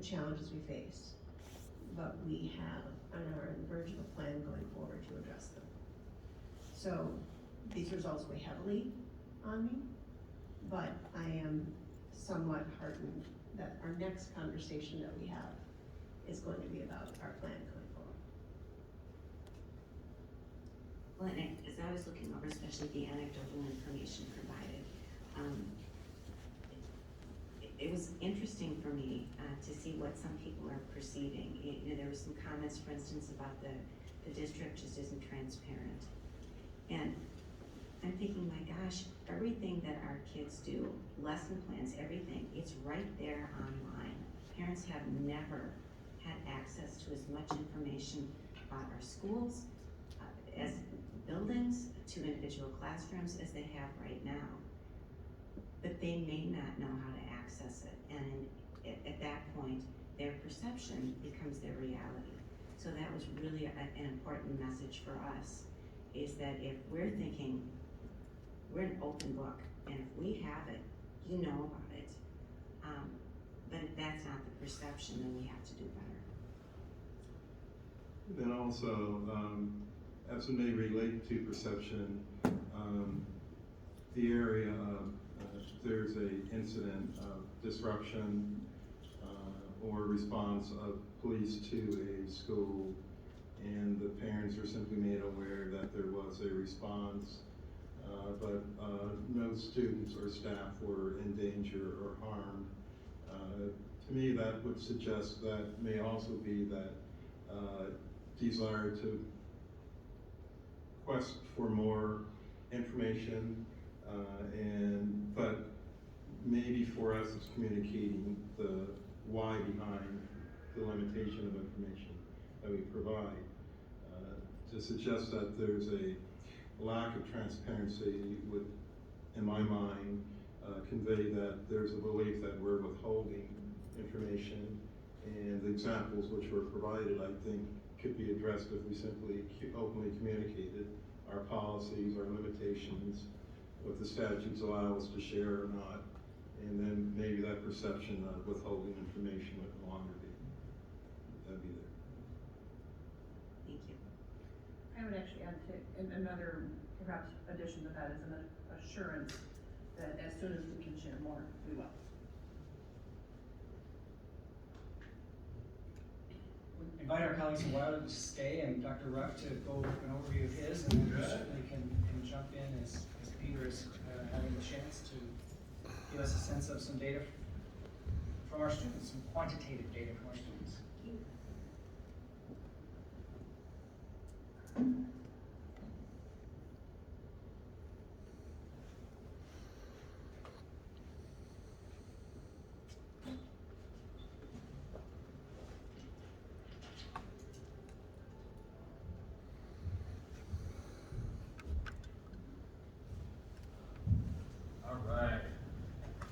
the challenges we face, but we have and are on the verge of a plan going forward to address them. So these results weigh heavily on me, but I am somewhat heartened that our next conversation that we have is going to be about our plan going forward. Well, and as I was looking over, especially the anecdotal information provided, it was interesting for me to see what some people are perceiving. You know, there were some comments, for instance, about the district just isn't transparent. And I'm thinking, my gosh, everything that our kids do, lesson plans, everything, it's right there online. Parents have never had access to as much information about our schools, as buildings, to individual classrooms as they have right now. But they may not know how to access it, and at that point, their perception becomes their reality. So that was really an important message for us, is that if we're thinking, we're an open book, and if we have it, you know about it, but if that's not the perception, then we have to do better. Then also, as it may relate to perception, the area of there's a incident of disruption or response of police to a school, and the parents are simply made aware that there was a response, but no students or staff were in danger or harmed. To me, that would suggest that may also be that desire to quest for more information, but maybe for us it's communicating the why behind the limitation of information that we provide. To suggest that there's a lack of transparency would, in my mind, convey that there's a belief that we're withholding information, and the examples which were provided, I think, could be addressed if we simply openly communicated our policies, our limitations, what the statutes allow us to share or not, and then maybe that perception of withholding information would no longer be, that'd be there. Thank you. I would actually add to another, perhaps, addition to that is an assurance that as soon as we can share more, we will. Invite our colleagues in Wilder to stay, and Dr. Ruck to go over an overview of his, and then we certainly can jump in as Peter is having the chance to give us a sense of some data from our students, some quantitative data from our students.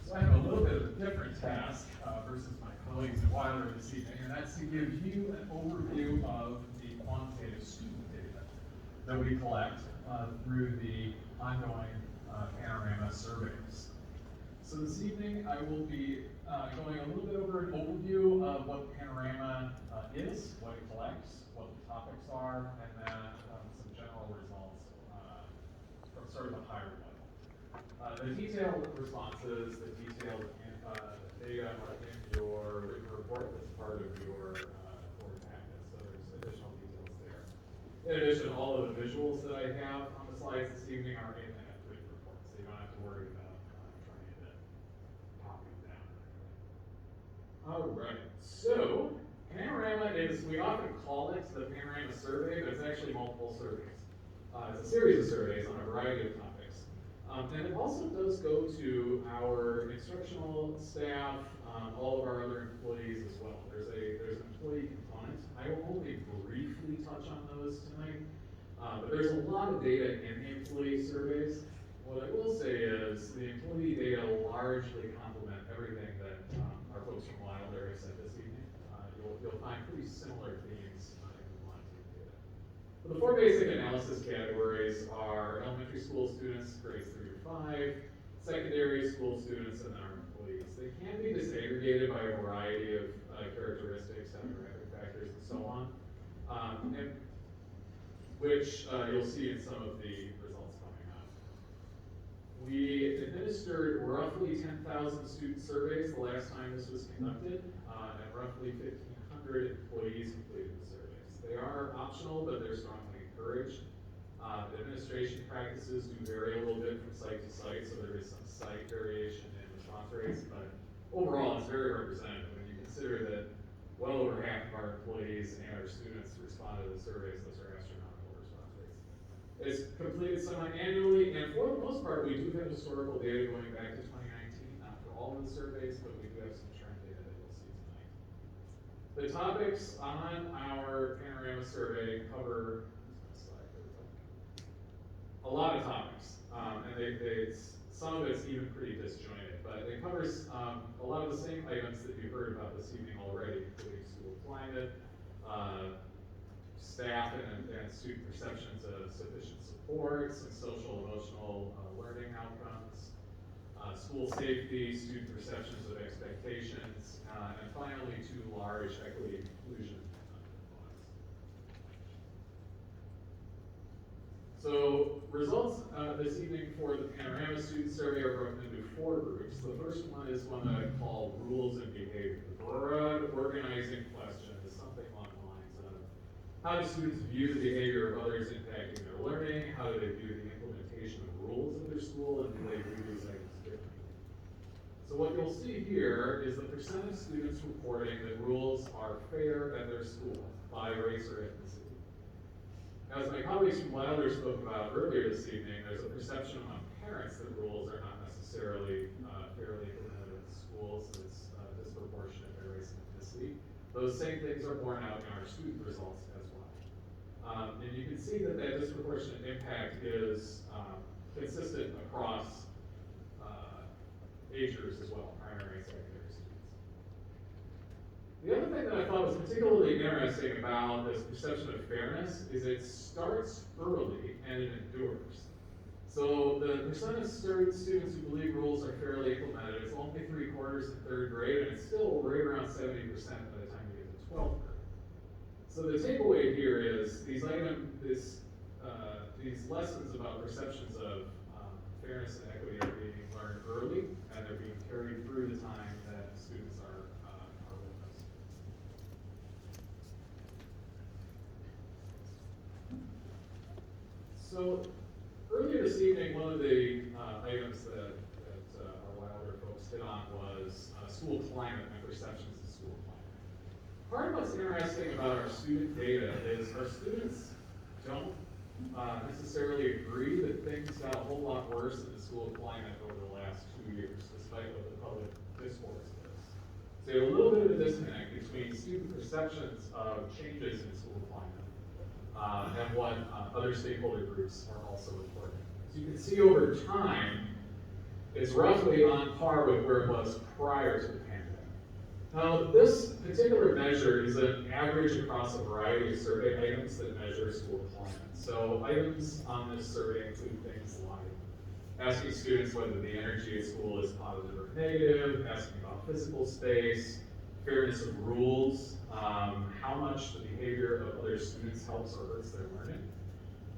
So I have a little bit of a different task versus my colleagues in Wilder this evening, and that's to give you an overview of the quantitative student data that we collect through the ongoing Panorama surveys. So this evening I will be going a little bit over an overview of what Panorama is, what it collects, what the topics are, and then some general results from sort of a higher level. The detailed responses, the detailed data are in your written report that's part of your report packet, so there's additional details there. In addition, all of the visuals that I have on the slides this evening are in that written report, so you don't have to worry about trying to copy them down. All right, so Panorama is, we often call it the Panorama survey, but it's actually multiple surveys. It's a series of surveys on a variety of topics. And it also does go to our instructional staff, all of our other employees as well. There's an employee component. I will only briefly touch on those tonight, but there's a lot of data in the employee surveys. What I will say is the employee data largely complement everything that our folks from Wilder have said this evening. You'll find pretty similar themes in the quantitative data. But the four basic analysis categories are elementary school students, grades 3 to 5, secondary school students, and then our employees. They can be disaggregated by a variety of so on. And which you'll see in some of the results coming up. We administered roughly 10,000 student surveys the last time this was conducted, and roughly 1,500 employees completed the surveys. They are optional, but they're strongly encouraged. The administration practices do vary a little bit from site to site, so there is some site variation in response rates, but overall it's very representative. When you consider that well over half of our employees and our students respond to the surveys, those are astronomical response rates. It's completed semi-annually, and for the most part, we do have historical data going back to 2019, not for all of the surveys, but we do have some trend data that you'll see tonight. The topics on our Panorama survey cover a lot of topics, and some of it's even pretty disjointed, but it covers a lot of the same items that you heard about this evening already, including school climate, staff and student perceptions of sufficient support, some social emotional learning outcomes, school safety, student perceptions of expectations, and finally, two large equity inclusion components. So results this evening for the Panorama student survey are broken into 4 groups. The first one is one that I call rules and behavior. The broad organizing question is something along the lines of, how do students view the behavior of others impacting their learning? How do they view the implementation of rules in their school? And do they view these items differently? So what you'll see here is the percent of students reporting that rules are fair at their school by race or ethnicity. As my colleagues from Wilder spoke about earlier this evening, there's a perception among parents that rules are not necessarily fairly implemented at the schools, and it's disproportionate by race and ethnicity. Those same things are borne out in our student results as well. And you can see that that disproportionate impact is consistent across age groups as well, primary and secondary students. The other thing that I thought was particularly interesting about this perception of fairness is it starts early and it endures. So the percent of students who believe rules are fairly implemented is only 3/4 in 3rd grade, and it's still right around 70% by the time you get to 12th grade. So the takeaway here is these lessons about perceptions of fairness and equity are being learned early, and they're being carried through the time that students are with us. So earlier this evening, one of the items that our Wilder folks hit on was school climate and perceptions of school climate. Part of what's interesting about our student data is our students don't necessarily agree that things got a whole lot worse in the school climate over the last 2 years, despite what the public discourse is. So you have a little bit of a disconnect between student perceptions of changes in school climate and what other stakeholder groups are also reporting. So you can see over time, it's roughly on par with where it was prior to the pandemic. Now, this particular measure is an average across a variety of survey items that measure school climate. So items on this survey include things like asking students whether the energy at school is positive or negative, asking about physical space, fairness of rules, how much the behavior of other students helps or hurts their learning,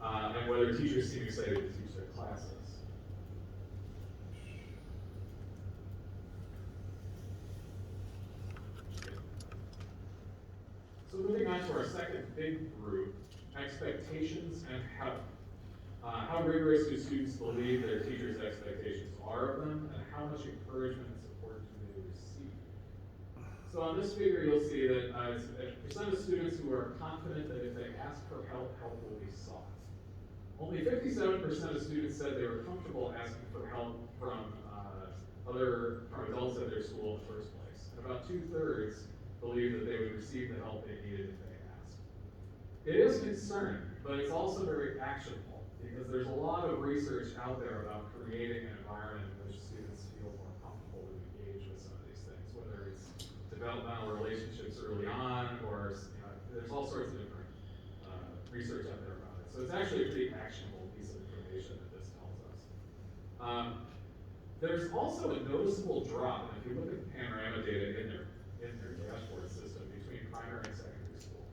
and whether teachers seem excited to teach their classes. So moving on to our second big group, expectations and how rigorous do students believe their teachers' expectations are of them, and how much encouragement and support do they receive? So on this figure, you'll see that it's a percent of students who are confident that if they ask for help, help will be sought. Only 57% of students said they were comfortable asking for help from adults at their school in the first place. And about 2/3 believe that they would receive the help they needed if they asked. It is concerning, but it's also very actionable, because there's a lot of research out there about creating an environment in which students feel more comfortable to engage with some of these things, whether it's developmental relationships early on, or there's all sorts of different research out there about it. So it's actually a pretty actionable piece of information that this tells us. There's also a noticeable drop, and if you look at the Panorama data in their dashboard system, between primary and secondary school.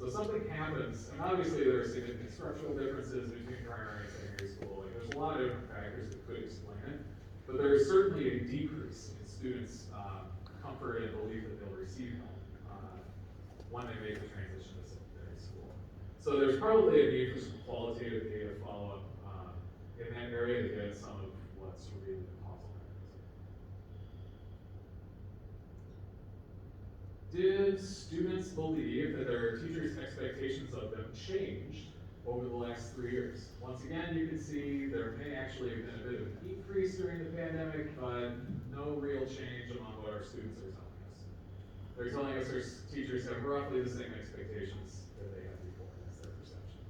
So something happens, and obviously there are significant structural differences between primary and secondary school. Like, there's a lot of different factors that could explain it, but there is certainly a decrease in students' comfort and belief that they'll receive help when they make the transition to secondary school. So there's probably a need for some qualitative data follow-up in that area to get some of what's really the causal mechanism. Did students believe that their teachers' expectations of them changed over the last 3 years? Once again, you can see there may actually have been a bit of a decrease during the pandemic, but no real change among what our students are telling us. They're telling us their teachers have roughly the same expectations that they had before. That's their perception.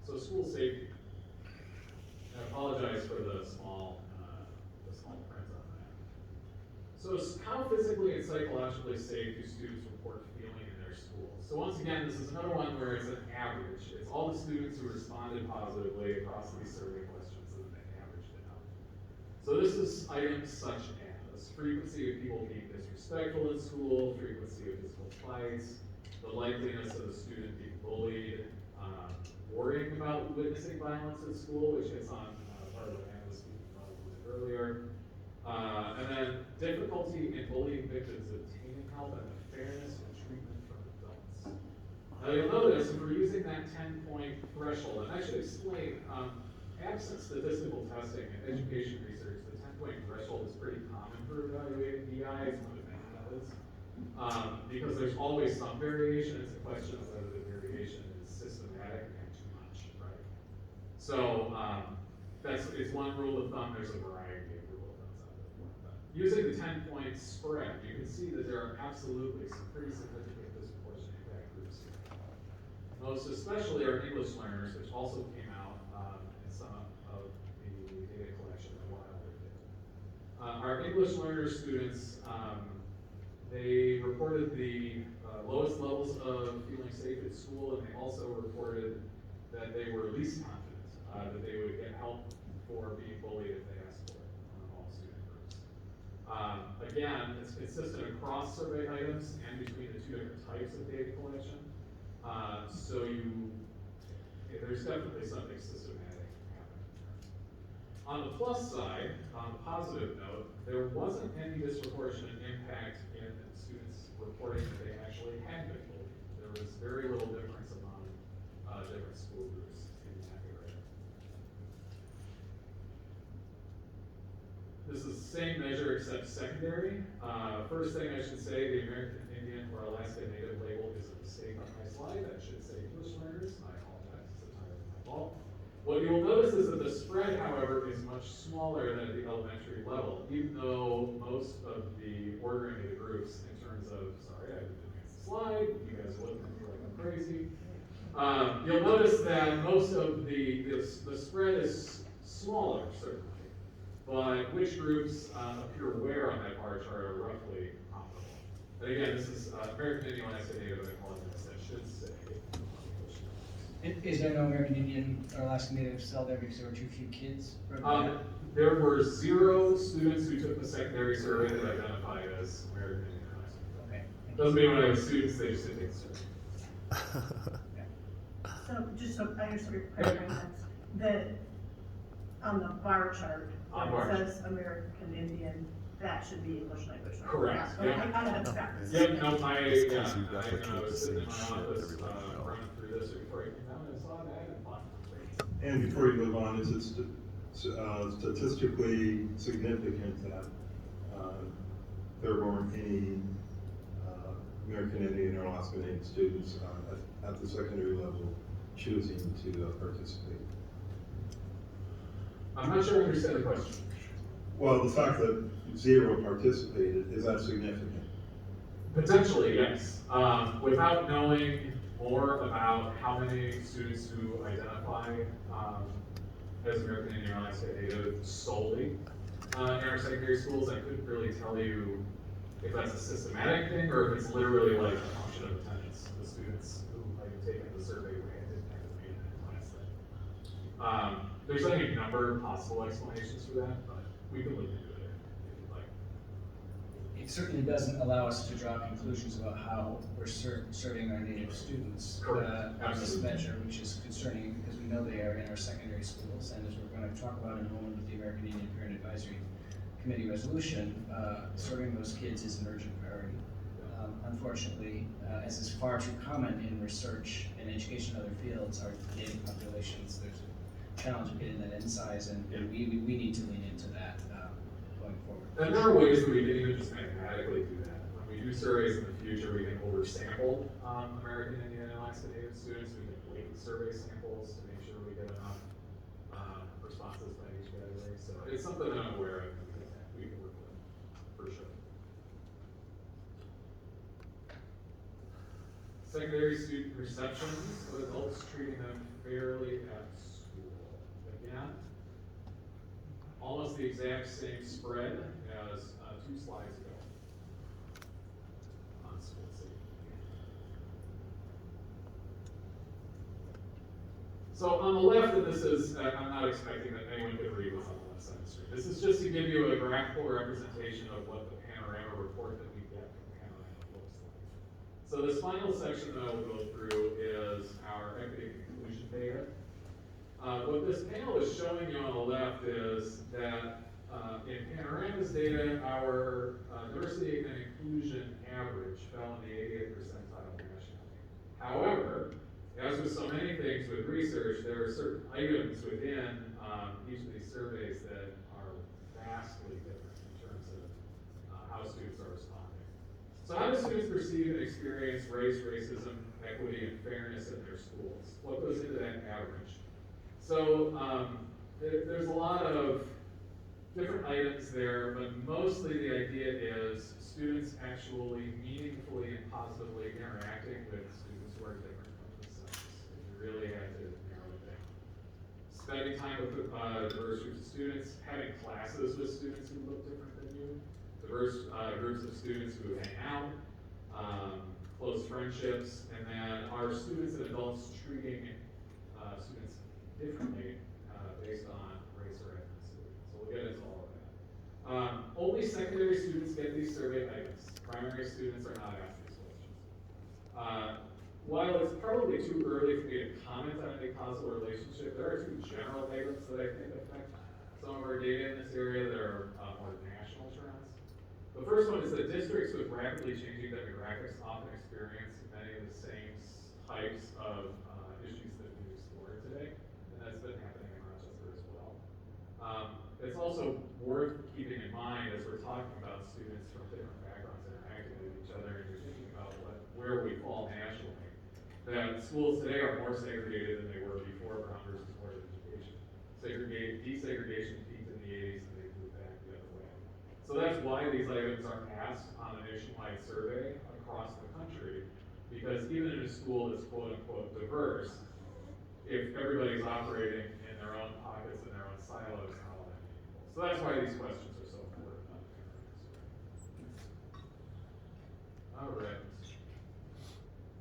So school safety. I apologize for the small print on that. So how physically and psychologically safe do students report feeling in their schools? So once again, this is another one where it's an average. It's all the students who responded positively across these survey questions and they averaged it out. So this is items such as frequency of people being disrespectful in school, frequency of physical fights, the likeliness of a student being bullied, worrying about witnessing violence at school, which hits on part of what Anna was speaking about a little bit earlier. And then difficulty in bullying victims obtaining help and the fairness and treatment from adults. Now you'll notice if we're using that 10-point threshold, and I should explain, absent statistical testing and education research, the 10-point threshold is pretty common for evaluating DI. It's one of many methods. Because there's always some variation. It's a question of whether the variation is systematic and too much, right? So it's one rule of thumb. There's a variety of rule of thumbs out there. Using the 10-point spread, you can see that there are absolutely some pretty significant disproportionate impact groups here. Most especially our English learners, which also came out in some of the data collection that Wilder did. Our English learner students, they reported the lowest levels of feeling safe at school, and they also reported that they were least confident that they would get help for being bullied if they asked for it among all student groups. Again, it's consistent across survey items and between the two different types of data collection. There's definitely something systematic happening there. On the plus side, on the positive note, there wasn't any disproportionate impact in students reporting that they actually had been bullied. There was very little difference among different school groups in that area. This is the same measure except secondary. First thing I should say, the American Indian or Alaska Native label is a mistake on my slide. That should say English learners. I apologize, it's entirely my fault. What you'll notice is that the spread, however, is much smaller than at the elementary level, even though most of the ordering of the groups in terms of, sorry, I didn't advance the slide, you guys are looking at me like I'm crazy. You'll notice that most of the spread is smaller, certainly, but which groups appear where on that bar chart are roughly comparable. And again, this is American Indian Alaska Native, I apologize, that should say. Is there no American Indian or Alaska Native cell there because there were too few kids? There were 0 students who took the secondary survey that identified as American Indian or Alaska Native. Okay. Doesn't mean when I have students, they just didn't take the survey. So, just so I understand your preference, on the bar chart, On where bar it says American Indian, that should be English language. Right? Correct, Okay, yeah. I had it backwards. Yep, no, I was sitting in my office running through this before I came down and I saw that and thought, great. And before you move on, is it statistically significant that there weren't any American Indian or Alaska Native students at the secondary level choosing to participate? I'm not sure I understand the question. Well, the fact that 0 participated, is that significant? Potentially, yes. Without knowing more about how many students who identify as American Indian or Alaska Native solely in our secondary schools, I couldn't really tell you if that's a systematic thing or if it's literally like a function of attendance. The students who might have taken the survey didn't have to be in that class There's any number of possible explanations for that, but we can look into it if you'd like. It certainly doesn't allow us to draw conclusions about how we're serving our native students. Correct. On this Absolutely. measure, which is concerning because we know they are in our secondary schools, and as we're going to talk about in a moment with the American Indian Parent Advisory Committee resolution, serving those kids is an urgent priority. Unfortunately, as is far too common in research and education in other fields, our native populations, there's a challenge of getting that in size, and we need to lean into that going forward. And there are ways that we can even just mathematically do that. When we do surveys in the future, we can oversample American Indian and Alaska Native students. We can weight survey samples to make sure we get enough responses by each category. So it's something I'm aware of that we can work with, for sure. Secondary student perceptions of adults treating them fairly at school. Again, almost the exact same spread as 2 slides ago on school safety. So on the left, and this is, I'm not expecting that anyone could read what's on the left side of the screen. This is just to give you a graphical representation of what the Panorama report that we get from Panorama looks like. So this final section that I'll go through is our equity and inclusion data. What this panel is showing you on the left is that in Panorama's data, our diversity and inclusion average fell in the 80th percentile nationally. However, as with so many things with research, there are certain items within each of these surveys that are vastly different in terms of how students are responding. So how do students perceive and experience race, racism, equity, and fairness in their schools? What goes into that average? So there's a lot of different items there, but mostly the idea is students actually meaningfully and positively interacting with students who are different from themselves. If you really had to narrow it down. Spending time with diverse groups of students, having classes with students who look different than you, diverse groups of students who hang out, close friendships, and then are students and adults treating students differently based on race or ethnicity. So we'll get into all of that. Only secondary students get these survey items. Primary students are not asked these questions. While it's probably too early for me to comment on any causal relationship, there are 2 general items that I think affect some of our data in this area that are more national trends. The first one is that districts with rapidly changing demographics often experience many of the same types of issues that we explored today, and that's been happening in Rochester as well. It's also worth keeping in mind as we're talking about students from different backgrounds interacting with each other, and you're thinking about where we fall nationally, that schools today are more segregated than they were before Brown versus Board of Education. Desegregation peaked in the 80s and they moved back the other way. So that's why these items are asked on a nationwide survey across the country, because even in a school that's quote unquote diverse, if everybody's operating in their own pockets and their own silos, how will that be equal? So that's why these questions are so important. All right.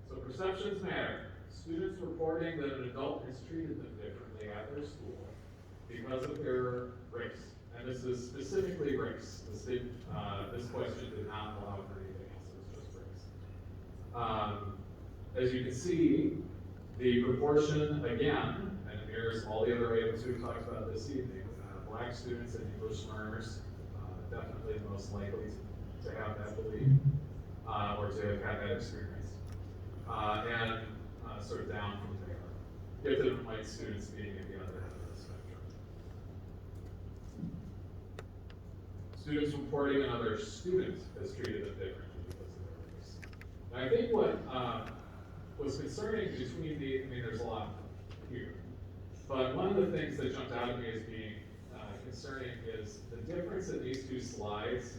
So perceptions matter. Students reporting that an adult has treated them differently at their school because of their race. And this is specifically race. This question did not allow for anything else, it was just race. As you can see, the proportion, again, and it mirrors all the other items we've talked about this evening, Black students and English learners, definitely the most likely to have that belief, or to have had that experience. And sort of down from there. Gifted and white students being at the other end of the spectrum. Students reporting another student has treated them differently because of their race. And I think what was concerning between there's a lot here, but one of the things that jumped out at me as being concerning is the difference in these 2 slides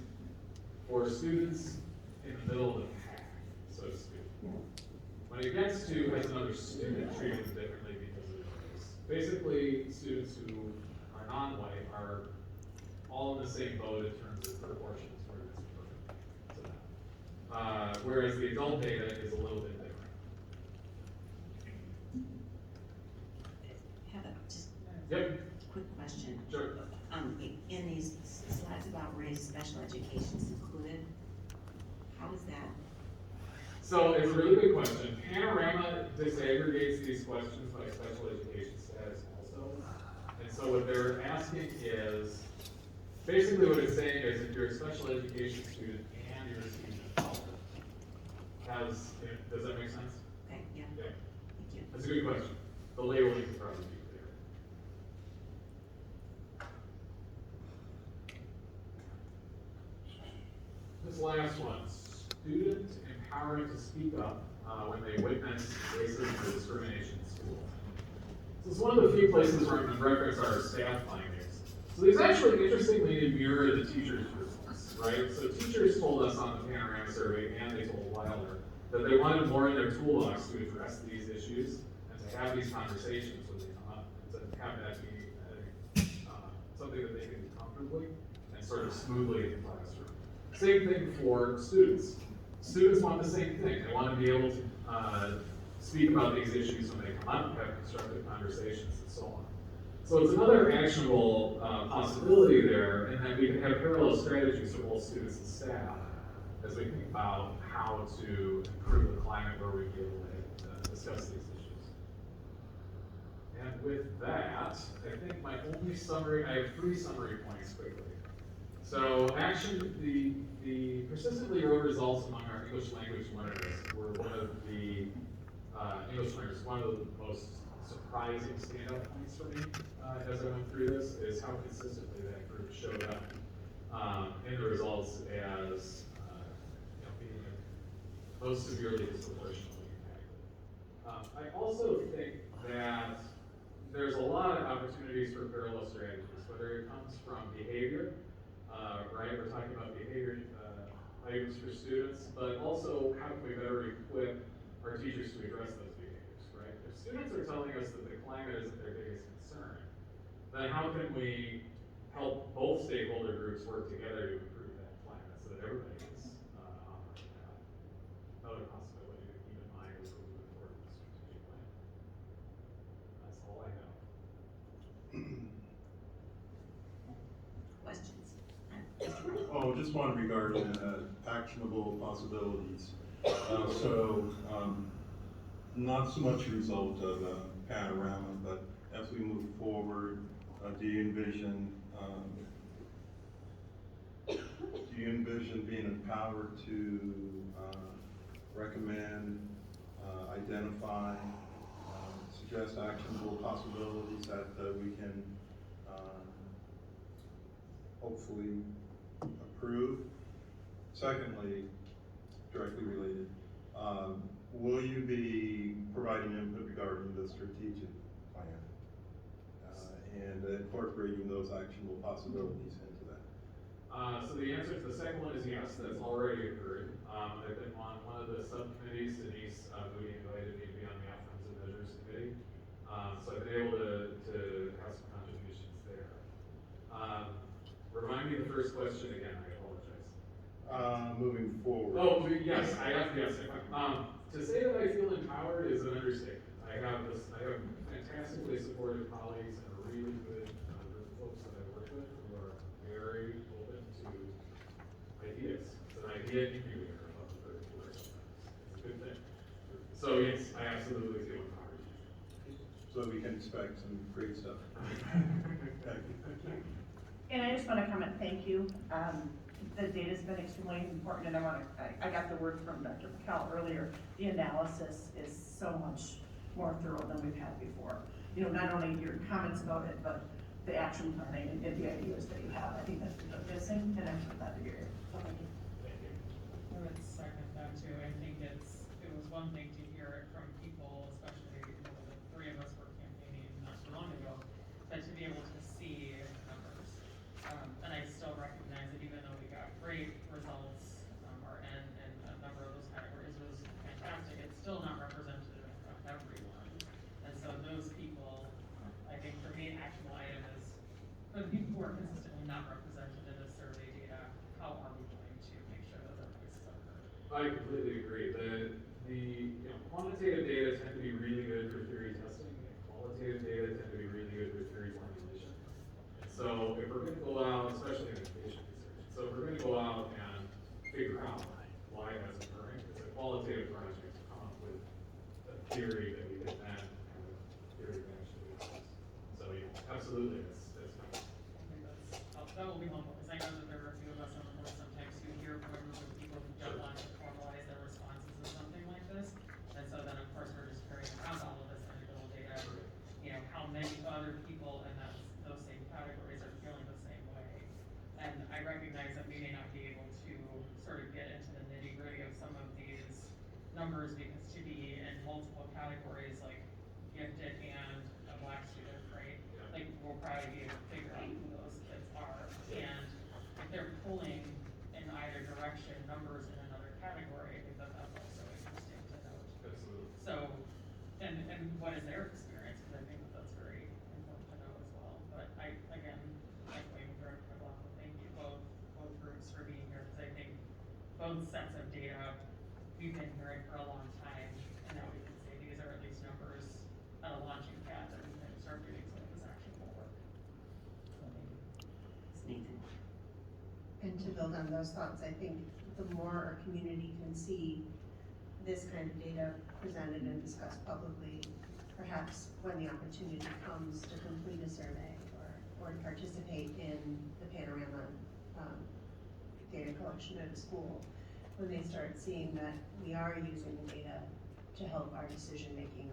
for students in the middle of the pack, so to speak. When it gets to has another student treated them differently because of their race. Basically, students who are non-white are all in the same boat in terms of proportions where it's perfect to them. Whereas the adult data is a little bit different. Heather, just Yep, Quick question. sure. In these slides about race, special education's included, how is that? So it's a really good question. Panorama disaggregates these questions by special education status also. And so what they're asking is, basically what it's saying is if you're a special education student and you're a student of color, does that make sense? Okay, yeah, Yeah, thank you. that's a good question. The labeling is probably be clear. This last one, student empowerment to speak up when they witness racism or discrimination in school. This is one of the few places where I'm going to reference our staff findings. So these actually interestingly mirror the teachers' results, right? So teachers told us on the Panorama survey, and they told Wilder, that they wanted more in their toolbox to address these issues and to have these conversations when they come up, and to have that be something that they can do comfortably and sort of smoothly in the classroom. Same thing for students. Students want the same thing. They want to be able to speak about these issues when they come up, have constructive conversations, and so on. So it's another actionable possibility there, in that we can have parallel strategies for both students and staff as we think about how to improve the climate where we be able to discuss these issues. And with that, I think my only summary, I have 3 summary points quickly. So the persistently low results among our English language learners were one of the English learners, one of the most surprising standout points for me as I went through this, is how consistently that group showed up in the results as being most severely disproportionately impacted. I also think that there's a lot of opportunities for parallel strategies, whether it comes from behavior, right? We're talking about behavior items for students, but also how can we better equip our teachers to address those behaviors, right? If students are telling us that the climate isn't their biggest concern, then how can we help both stakeholder groups work together to improve that climate so that everybody is on the right path? Another possibility to keep in mind as we move forward with the strategic plan. That's all I have. Questions? Oh, just one regarding actionable possibilities. Not so much a result of Panorama, but as we move forward, do you envision being empowered to recommend, identify, suggest actionable possibilities that we can hopefully approve? Secondly, directly related, will you be providing input regarding the strategic plan and incorporating those actionable possibilities into that? So the answer to the second one is yes, that's already occurred. I've been on one of the subcommittees. Denise Moody invited me to be on the Outcomes and Measures Committee. So I've been able to have some contributions there. Remind me the first question again, I apologize. Moving forward. Oh, yes, I have, yes. To say that I feel empowered is an understatement. I have fantastically supportive colleagues and a really good group of folks that I work with who are very open to ideas. It's an idea incubator of the third floor. It's a good thing. So yes, I absolutely feel empowered. So we can expect some great stuff. Thank you. And I just want to comment, thank you. The data's been extremely important, and I got the word from Dr. McCall earlier. The analysis is so much more thorough than we've had before. Not only your comments about it, but the action planning and the ideas that you have. I think that's been missing, and I'm glad to hear it. So thank you. Thank you. I would second that too. I think it was one thing to hear it from people, especially the 3 of us were campaigning not too long ago, but to be able to see numbers. And I still recognize that even though we got great results, our N and a number of those categories was fantastic, it's still not representative of everyone. And so those people, I think for me, an actionable item is, for the people who are consistently not represented in the survey data, how are we going to make sure that their voices are heard? I completely agree. The quantitative data tend to be really good for theory testing, and qualitative data tend to be really good for theory planning. both sets of data we've been hearing for a long time, and now we can say these are at least numbers at a launching pad that we can start doing some of this actionable work. So thank you. It's Nathan. And to build on those thoughts, I think the more our community can see this kind of data presented and discussed publicly, perhaps when the opportunity comes to complete a survey or to participate in the Panorama data collection at a school, when they start seeing that we are using the data to help our decision-making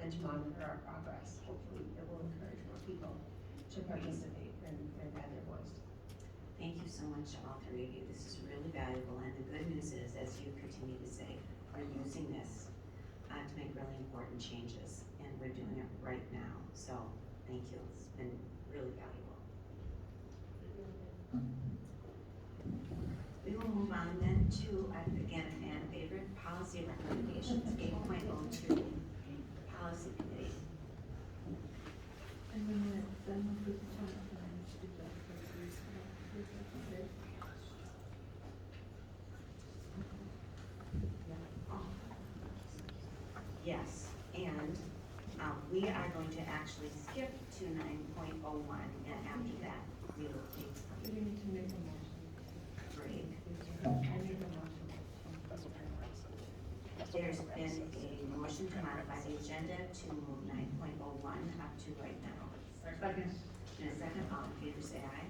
and to monitor our progress, hopefully it will encourage more people to participate and add their voice. Thank you so much, all three of you. This is really valuable, and the good news is, as you continue to say, we're using this to make really important changes, and we're doing it right now. So, thank you. It's been really valuable. We will move on then to, again, a fan favorite, policy recommendations, 8.02, policy committee. Yes, and we are going to actually skip to 9.01, and after that, we will take a break. There's been a motion to modify the agenda to move 9.01 up to right now. Second. In a second, all in favor say aye.